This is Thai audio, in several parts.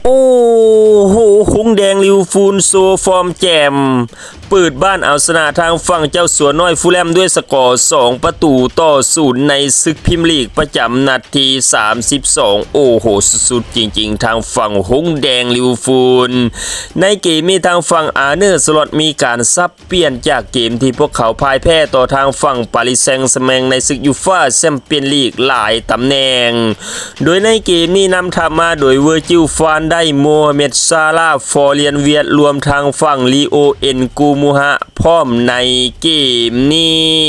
โอ้โหหงแดงลิวฟูลโซฟอร์มแจมเปิดบ้านเอาชนะทางฝั่งเจ้าสัวน้อยฟูลแลมด้วยสกอร์2ประตูต่อ0ในศึกพรีเมียร์ลีกประจำนัดที่32โอ้โหสุดๆจริงๆทางฝั่งหงแดงลิวฟูลในเกมมีทางฝั่งอาร์เนอร์สล็อตมีการซับเปลี่ยนจากเกมที่พวกเขาพ่ายแพ้ต่อทางฝั่งปารีสแซงต์แชร์แมงในศึกยูฟ่าแชมเปี้ยนลีกหลายตำแหน่งโดยในเกมนี้นำทัพมาโดยเวอร์จิลฟานได้โมฮัมเหม็ดซาลาฟอเรียนเวียดรวมทางฝั่งลีโอเอ็นกูมูฮะพร้อมในเกมนี้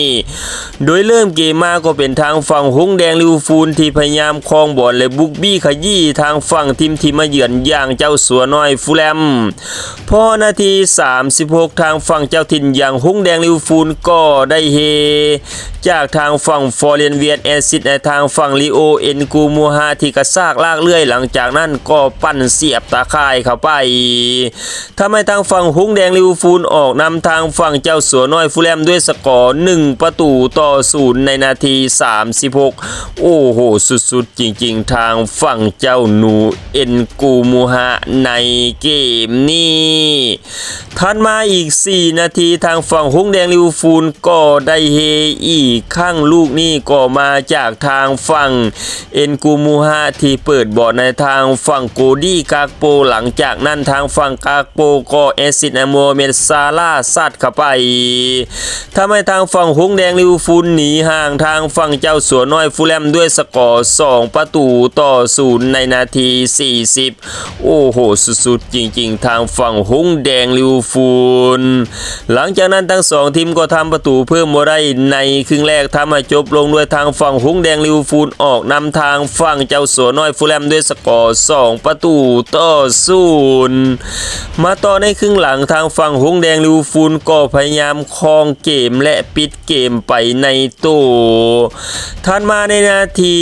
โดยเริ่มเกมมาก็เป็นทางฝั่งหงแดงลิวฟูลที่พยายามครองบอลและบุกบี้ขยี้ทางฝั่งทีมที่มาเยือนอย่างเจ้าสัวน้อยฟูลแลมพอนาที36ทางฝั่งเจ้าถิ่นอย่างหงแดงลิวฟูลก็ได้เฮจากทางฝั่งฟอเรียนเวียดแอซิดในทางฝั่งลีโอเอ็นกูมูฮาที่กระซากลากเลื่อยหลังจากนั้นก็ปั้นเสียบตาข่ายเข้าไปทำให้ทางฝั่งหงแดงลิวฟูลออกนำทางฝั่งเจ้าสัวน้อยฟูลแลมด้วยสกอร์1ประตูต่อ0ในนาที36โอ้โหสุดๆจริงๆทางฝั่งเจ้าหนูเอ็นกูมูฮะในเกมนี้ถัดมาอีก4นาทีทางฝั่งหงแดงลิวฟูลก็ได้เฮอีกข้างลูกนี้ก็มาจากทางฝั่งเอ็นกูมูฮะที่เปิดบอลในทางฝั่งโกดี้กากโปหลังจากนั้นทางฝั่งกากโปก็เอซิดโมเมดซาลาซัดเข้าไปทำให้ทางฝั่งหงแดงลิวฟูลหนีห่างทางฝั่งเจ้าสัวน้อยฟูลแลมด้วยสกอร์2ประตูต่อ0ในนาที40โอ้โหสุดๆจริงๆทางฝั่งหงแดงลิวฟูลหลังจากนั้นทั้ง2ทีมก็ทำประตูเพิ่มมาได้ในครึ่งแรกทำให้จบลงด้วยทางฝั่งหงแดงลิวฟูลออกนำทางฝั่งเจ้าสัวน้อยฟูลแลมด้วยสกอร์2ประตูต่อ0มาต่อในครึ่งหลังทางฝั่งหงแดงลิวฟูลก็พยายามครองเกมและปิดเกมไปในตู้ถัดมาในนาที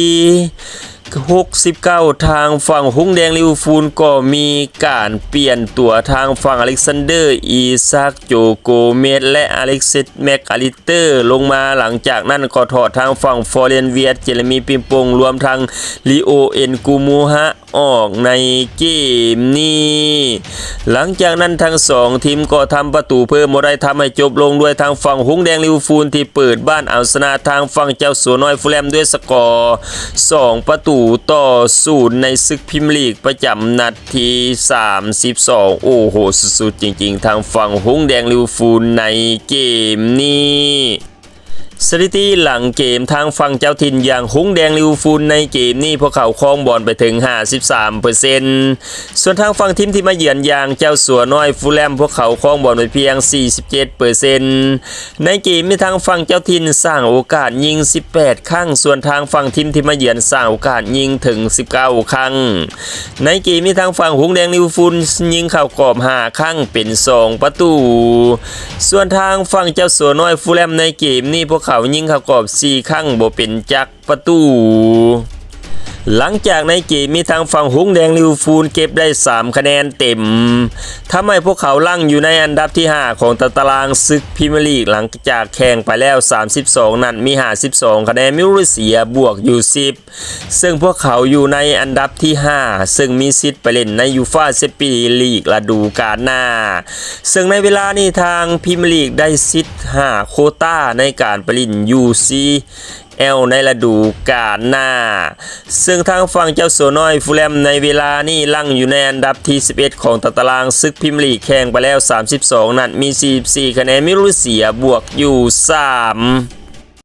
69ทางฝั่งหงแดงลิวฟูลก็มีการเปลี่ยนตัวทางฝั่งอเล็กซานเดอร์อีซักโจโกเมสและอเล็กซิสแมคอาลิสเตอร์ลงมาหลังจากนั้นก็ถอดทางฝั่งฟอเรนเวียดเจเรมีปิมปงรวมทางลีโอเอ็นกูมูฮะออกในเกมนี้หลังจากนั้นทั้ง2ทีมก็ทำประตูเพิ่มมาได้ทำให้จบลงด้วยทางฝั่งหงแดงลิวฟูลที่เปิดบ้านเอาชนะทางฝั่งเจ้าสัวน้อยฟูลแลมด้วยสกอร์2ประตูต่อ0ในศึกพรีเมียร์ลีกประจำนัดที่32โอ้โหสุดๆจริงๆทางฝั่งหงแดงลิวฟูลในเกมนี้สถิติหลังเกมทางฝั่งเจ้าถิ่นอย่างหงแดงลิวฟูลในเกมนี้พวกเขาครองบอลไปถึง 53% ส่วนทางฝั่งทีมที่มาเยือนอย่างเจ้าสัวน้อยฟูลแลมพวกเขาครองบอลไปเพียง 47% ในเกมมีทางฝั่งเจ้าถิ่นสร้างโอกาสยิง18ครั้งส่วนทางฝั่งทีมที่มาเยือนสร้างโอกาสยิงถึง19ครั้งในเกมมีทางฝั่งหงแดงลิวฟูลยิงเข้ากรอบ5ครั้งเป็น2ประตูส่วนทางฝั่งเจ้าสัวน้อยฟูลแลมในเกมนี้พวกเขายิงเข้ากรอบ4ครั้งบ่เป็นจักประตูหลังจากในเกมมีทางฝั่งหงแดงลิวฟูลเก็บได้3คะแนนเต็มทำให้พวกเขาลั่งอยู่ในอันดับที่5ของตารางศึกพรีเมียร์ลีกหลังจากแข่งไปแล้ว32นัดมี52คะแนนมิรูเซียบวกอยู่10ซึ่งพวกเขาอยู่ในอันดับที่5ซึ่งมีสิทธิ์ไปเล่นในยูฟ่าแชมเปี้ยนลีกฤดูกาลหน้าซึ่งในเวลานี้ทางพรีเมียร์ลีกได้สิทธิ์5โควต้าในการไปเล่น UCL ในฤดูกาลหน้าซึ่งทางฝั่งเจ้าสัวน้อยฟูลแลมในเวลานี้ลั่งอยู่ในอันดับที่11ของตารางศึกพรีเมียร์ลีกแข่งไปแล้ว32นัดมี44คะแนนมิรูเซียบวกอยู่3